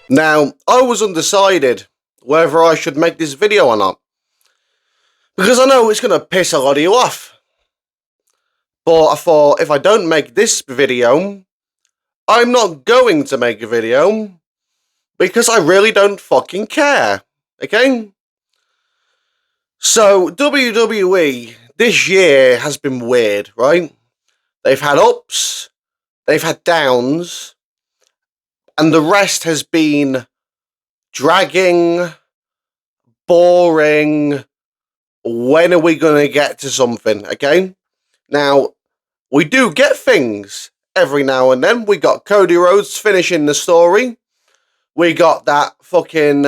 Now, I was undecided whether I should make this video or not, because I know it's going to piss a lot of you off. But I thought, if I don't make this video, I'm not going to make a video, because I really don't fucking care, okay? So, WWE this year has been weird, right? They've had ups, they've had downs, and the rest has been dragging, boring. When are we going to get to something, okay? Now, we do get things every now and then. We got Cody Rhodes finishing the story. We got that fucking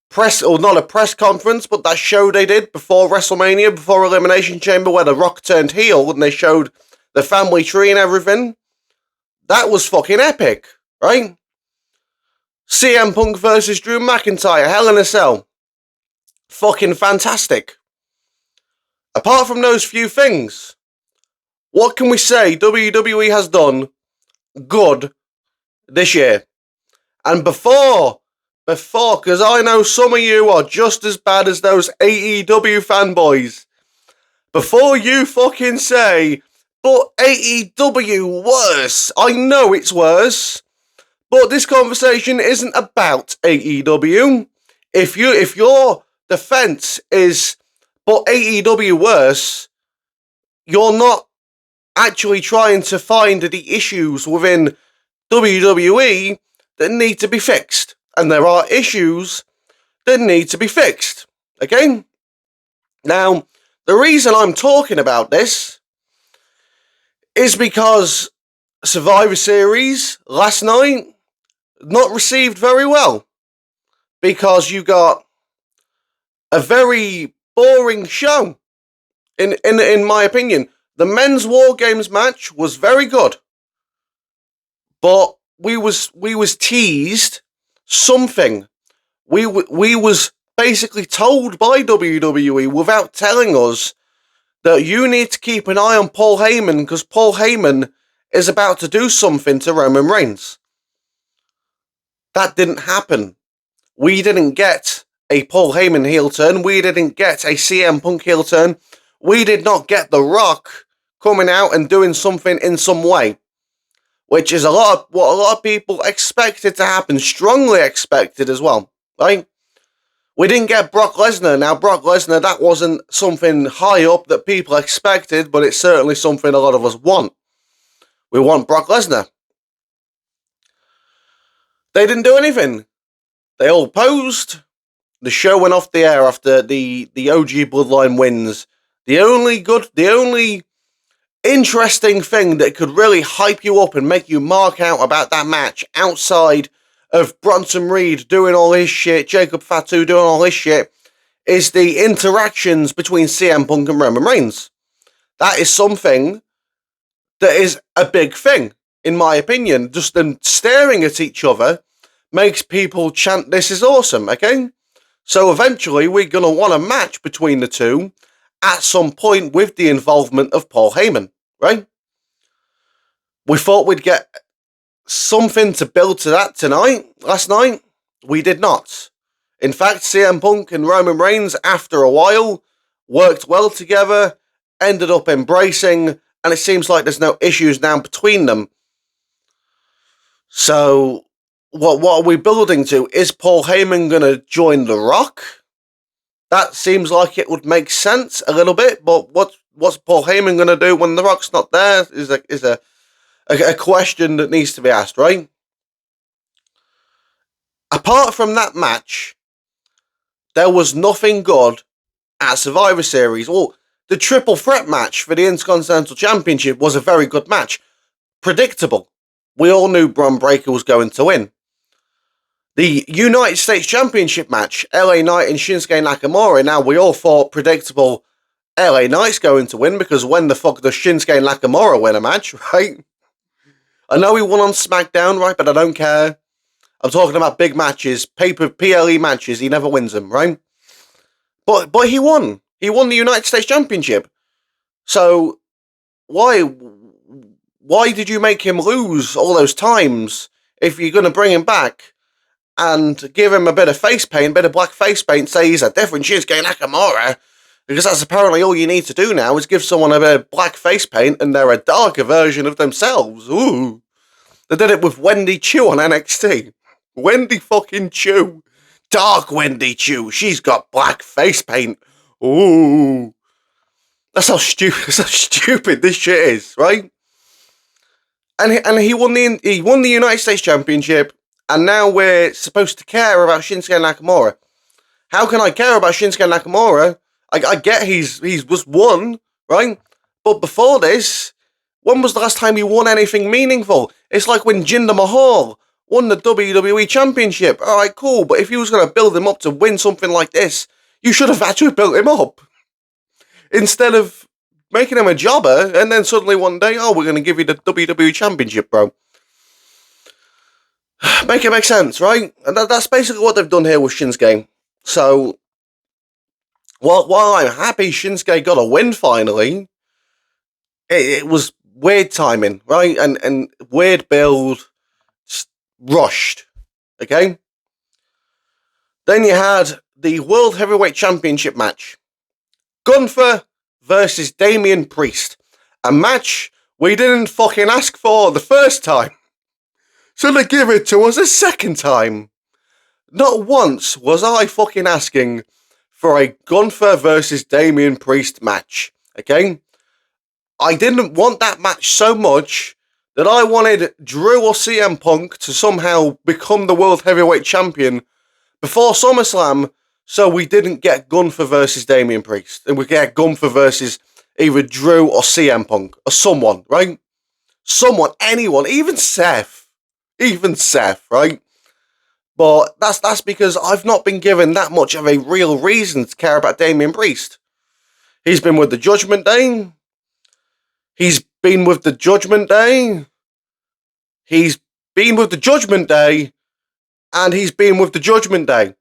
press, or not a press conference, but that show they did before WrestleMania, before Elimination Chamber, where The Rock turned heel and they showed the family tree and everything. That was fucking epic, right? CM Punk versus Drew McIntyre, Hell in a Cell. Fucking fantastic. Apart from those few things, what can we say WWE has done good this year? And before, because I know some of you are just as bad as those AEW fanboys, before you fucking say, but AEW worse, I know it's worse, but this conversation isn't about AEW. If your defense is, but AEW worse, you're not actually trying to find the issues within WWE that need to be fixed. And there are issues that need to be fixed. Okay? Now, the reason I'm talking about this is because Survivor Series last night not received very well. Because you got a very boring show, in my opinion. The men's War Games match was very good, but we was teased something. We was basically told by WWE without telling us that you need to keep an eye on Paul Heyman because Paul Heyman is about to do something to Roman Reigns. That didn't happen. We didn't get a Paul Heyman heel turn. We didn't get a CM Punk heel turn. We did not get The Rock coming out and doing something in some way, which is what a lot of people expected to happen, strongly expected as well, right? We didn't get Brock Lesnar. Now, Brock Lesnar, that wasn't something high up that people expected, but it's certainly something a lot of us want. We want Brock Lesnar. They didn't do anything. They all posed. The show went off the air after the OG Bloodline wins. The only interesting thing that could really hype you up and make you mark out about that match, outside of Bronson Reed doing all his shit, Jacob Fatu doing all his shit, is the interactions between CM Punk and Roman Reigns. That is something that is a big thing, in my opinion. Just them staring at each other makes people chant, "This is awesome," okay? So eventually we're going to want a match between the two at some point with the involvement of Paul Heyman, right? We thought we'd get something to build to that last night. We did not. In fact, CM Punk and Roman Reigns, after a while, worked well together, ended up embracing, and it seems like there's no issues now between them. So, what are we building to? Is Paul Heyman going to join The Rock? That seems like it would make sense a little bit, but what's Paul Heyman going to do when The Rock's not there is a question that needs to be asked, right? Apart from that match, there was nothing good at Survivor Series. Well, the triple threat match for the Intercontinental Championship was a very good match. Predictable. We all knew Bron Breakker was going to win. The United States Championship match, LA Knight and Shinsuke Nakamura. Now, we all thought predictable LA Knight's going to win, because when the fuck does Shinsuke Nakamura win a match, right? I know he won on SmackDown, right? But I don't care. I'm talking about big matches, PLE matches. He never wins them, right? But he won. He won the United States Championship. So why did you make him lose all those times if you're going to bring him back and give him a bit of face paint, a bit of black face paint, say he's a different Shinsuke Nakamura, because that's apparently all you need to do now is give someone a bit of black face paint and they're a darker version of themselves. Ooh. They did it with Wendy Chu on NXT. Wendy fucking Chu. Dark Wendy Chu. She's got black face paint. Ooh. That's how stupid this shit is, right? And he won the United States Championship, and now we're supposed to care about Shinsuke Nakamura. How can I care about Shinsuke Nakamura? I get he's was won, right? But before this, when was the last time he won anything meaningful? It's like when Jinder Mahal won the WWE Championship. Alright, cool, but if you was going to build him up to win something like this, you should have actually built him up. Instead of making him a jobber, and then suddenly one day, oh, we're going to give you the WWE Championship, bro. Make it make sense, right? And that's basically what they've done here with Shinsuke. So, while I'm happy Shinsuke got a win finally, it was weird timing, right? And weird build, rushed, okay? Then you had the World Heavyweight Championship match. Gunther versus Damian Priest. A match we didn't fucking ask for the first time. So they give it to us a second time. Not once was I fucking asking for a Gunther versus Damian Priest match, okay? I didn't want that match so much that I wanted Drew or CM Punk to somehow become the World Heavyweight Champion before SummerSlam, so we didn't get Gunther versus Damian Priest. And we get Gunther versus either Drew or CM Punk or someone, right? Someone, anyone, even Seth, right? But that's because I've not been given that much of a real reason to care about Damian Priest. He's been with the Judgment Day. He's been with the Judgment Day. He's been with the Judgment Day. And he's been with the Judgment Day.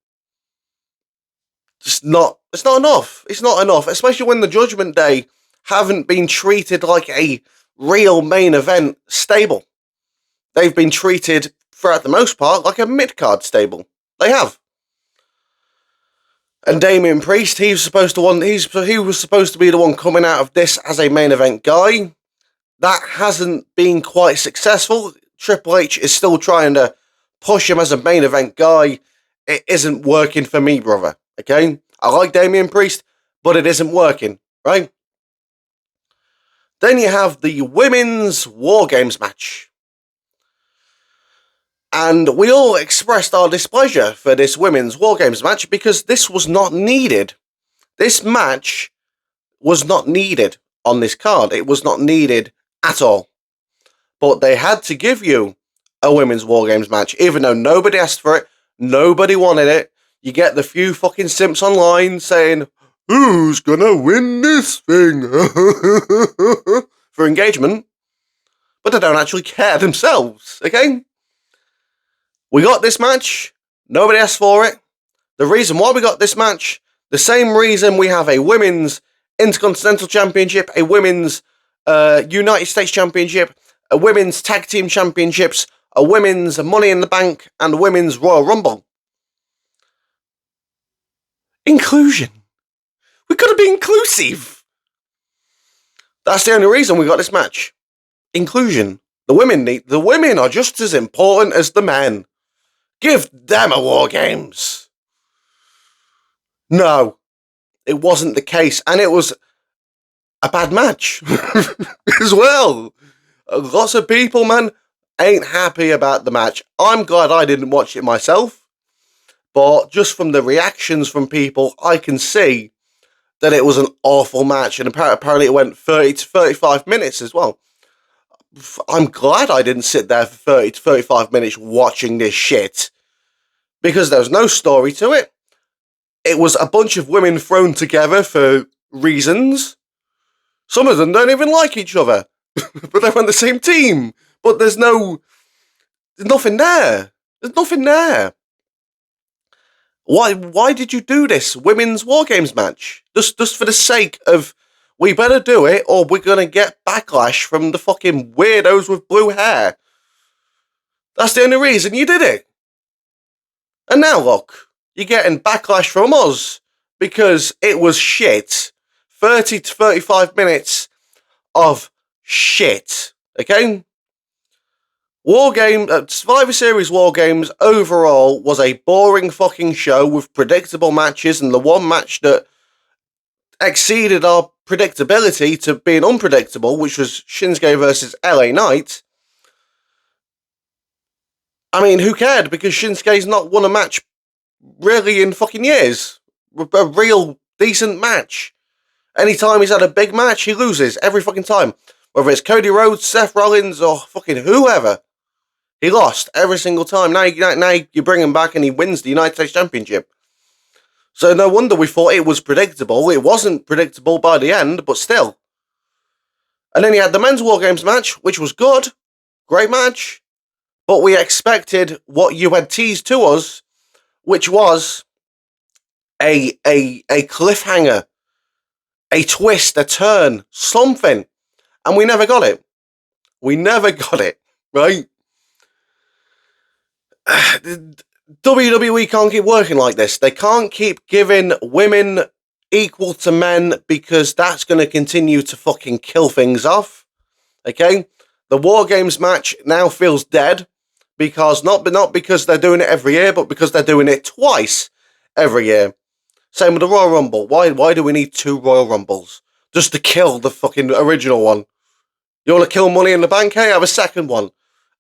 It's not enough. It's not enough, especially when the Judgment Day haven't been treated like a real main event stable. They've been treated, throughout the most part, like a mid-card stable. They have. And Damian Priest, he was supposed to be the one coming out of this as a main event guy. That hasn't been quite successful. Triple H is still trying to push him as a main event guy. It isn't working for me, brother. Okay? I like Damian Priest, but it isn't working, right? Then you have the Women's War Games match. And we all expressed our displeasure for this Women's War Games match because this was not needed. This match was not needed on this card. It was not needed at all. But they had to give you a Women's War Games match, even though nobody asked for it, nobody wanted it. You get the few fucking simps online saying, who's gonna win this thing? For engagement. But they don't actually care themselves, okay? We got this match. Nobody asked for it. The reason why we got this match, the same reason we have a Women's Intercontinental Championship, a Women's United States Championship, a Women's Tag Team Championships, a Women's Money in the Bank, and a Women's Royal Rumble. Inclusion. We've got to be inclusive. That's the only reason we got this match. Inclusion. The women are just as important as the men. Give them a War Games. No, it wasn't the case, and it was a bad match as well. Lots of people, man, ain't happy about the match. I'm glad I didn't watch it myself, but just from the reactions from people, I can see that it was an awful match, and apparently it went 30 to 35 minutes as well. I'm glad I didn't sit there for 30 to 35 minutes watching this shit, because there was no story to it. It was a bunch of women thrown together for reasons. Some of them don't even like each other, but they're on the same team. But there's nothing there. There's nothing there. Why did you do this Women's War Games match? Just for the sake of, we better do it or we're going to get backlash from the fucking weirdos with blue hair. That's the only reason you did it. And now look, you're getting backlash from us because it was shit. 30 to 35 minutes of shit. Okay? Survivor Series War Games overall was a boring fucking show with predictable matches, and the one match that exceeded our predictability to being unpredictable, which was Shinsuke versus LA Knight. I mean, who cared? Because Shinsuke's not won a match really in fucking years. A real decent match. Anytime he's had a big match, he loses every fucking time. Whether it's Cody Rhodes, Seth Rollins, or fucking whoever. He lost every single time. Now you bring him back and he wins the United States Championship. So no wonder we thought it was predictable. It wasn't predictable by the end, but still. And then you had the Men's War Games match, which was good. Great match. But we expected what you had teased to us, which was a cliffhanger, a twist, a turn, something. And we never got it. We never got it, right? WWE can't keep working like this. They can't keep giving women equal to men because that's going to continue to fucking kill things off. Okay? The War Games match now feels dead because not because they're doing it every year, but because they're doing it twice every year. Same with the Royal Rumble. Why do we need 2 Royal Rumbles? Just to kill the fucking original one. You want to kill Money in the Bank? Hey, have a second one.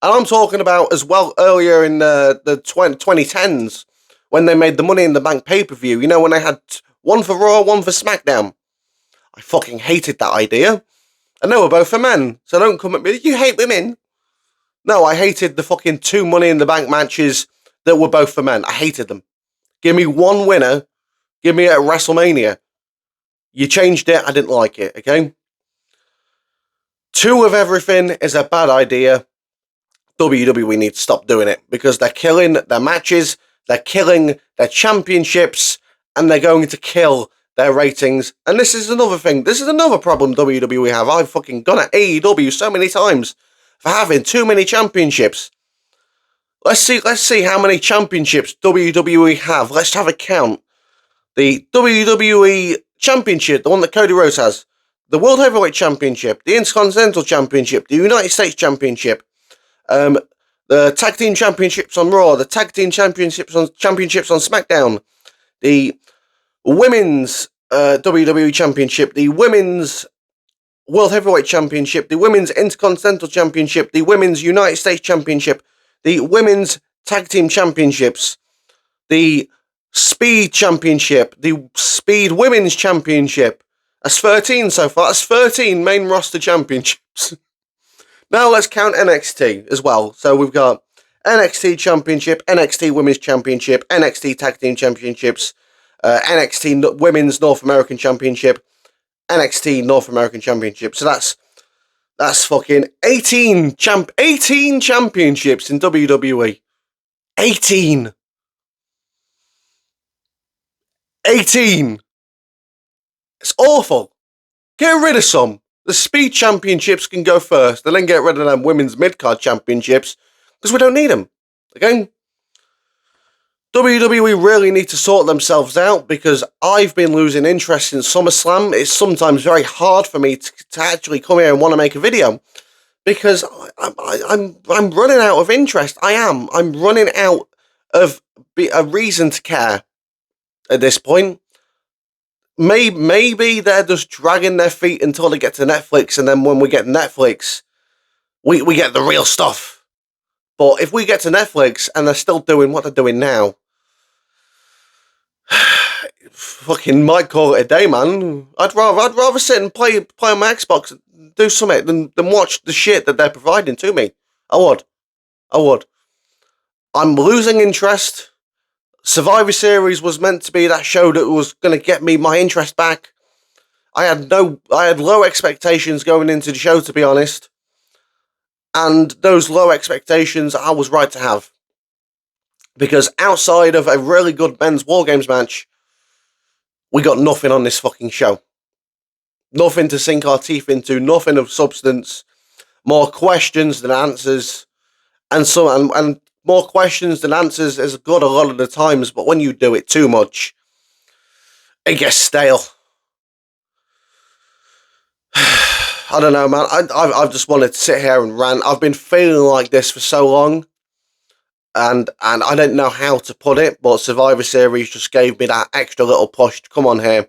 And I'm talking about as well earlier in the 2010s when they made the Money in the Bank pay-per-view. You know, when they had one for Raw, one for SmackDown. I fucking hated that idea. And they were both for men. So don't come at me, you hate women. No, I hated the fucking 2 Money in the Bank matches that were both for men. I hated them. Give me one winner. Give me it at WrestleMania. You changed it. I didn't like it, okay? 2 of everything is a bad idea. WWE needs to stop doing it because they're killing their matches, they're killing their championships, and they're going to kill their ratings. And this is another thing. This is another problem WWE have. I've fucking gone at AEW so many times for having too many championships. Let's see how many championships WWE have. Let's have a count. The WWE Championship, the one that Cody Rhodes has, the World Heavyweight Championship, the Intercontinental Championship, the United States Championship, the Tag Team Championships on Raw, the Tag Team Championships on SmackDown, the Women's WWE Championship, the Women's World Heavyweight Championship, the Women's Intercontinental Championship, the Women's United States Championship, the Women's Tag Team Championships, the Speed Championship, the Speed Women's Championship. That's 13 so far. That's 13 main roster championships. Now let's count NXT as well. So we've got NXT Championship, NXT Women's Championship, NXT Tag Team Championships, NXT Women's North American Championship, NXT North American Championship. So that's fucking 18 championships in WWE. 18. 18. It's awful. Get rid of some. The Speed Championships can go first, and then get rid of them Women's Midcard Championships, because we don't need them. Okay? WWE really need to sort themselves out, because I've been losing interest in SummerSlam. It's sometimes very hard for me to actually come here and want to make a video, because I'm running out of interest. I'm running out of a reason to care at this point. Maybe they're just dragging their feet until they get to Netflix, and then when we get Netflix, we get the real stuff. But if we get to Netflix and they're still doing what they're doing now, fucking might call it a day, man. I'd rather sit and play on my Xbox and do something than watch the shit that they're providing to me. I would. I'm losing interest. Survivor Series was meant to be that show that was going to get me my interest back. I had low expectations going into the show, to be honest. And those low expectations I was right to have. Because outside of a really good men's War Games match, we got nothing on this fucking show. Nothing to sink our teeth into, nothing of substance, more questions than answers. And more questions than answers is good a lot of the times, but when you do it too much, it gets stale. I don't know, man. I've just wanted to sit here and rant. I've been feeling like this for so long, and I don't know how to put it, but Survivor Series just gave me that extra little push to come on here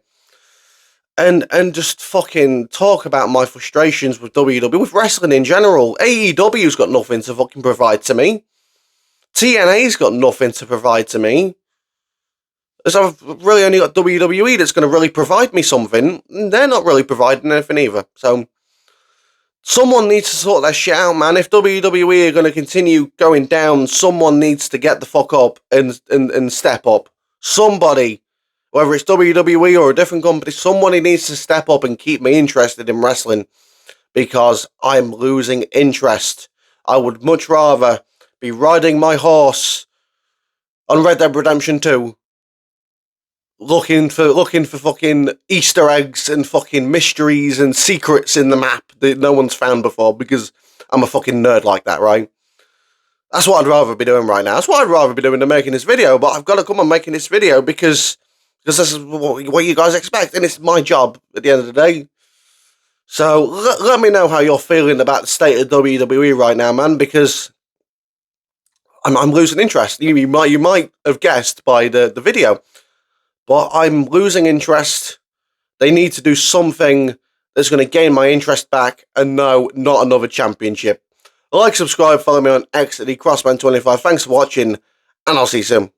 and just fucking talk about my frustrations with WWE, with wrestling in general. AEW's got nothing to fucking provide to me. TNA's got nothing to provide to me. So I've really only got WWE that's going to really provide me something. They're not really providing anything either. So someone needs to sort that shit out, man. If WWE are going to continue going down, someone needs to get the fuck up and step up. Somebody, whether it's WWE or a different company, somebody needs to step up and keep me interested in wrestling, because I'm losing interest. I would much rather be riding my horse on Red Dead Redemption 2, looking for fucking Easter eggs and fucking mysteries and secrets in the map that no one's found before, because I'm a fucking nerd like that, right? That's what I'd rather be doing right now. That's what I'd rather be doing than making this video, but I've got to come on making this video because this is what you guys expect, and it's my job at the end of the day. So let me know how you're feeling about the state of WWE right now, man, because I'm losing interest. You might have guessed by the video, but I'm losing interest. They need to do something that's going to gain my interest back, and no, not another championship. Like, subscribe, follow me on X at the Crossman25. Thanks for watching, and I'll see you soon.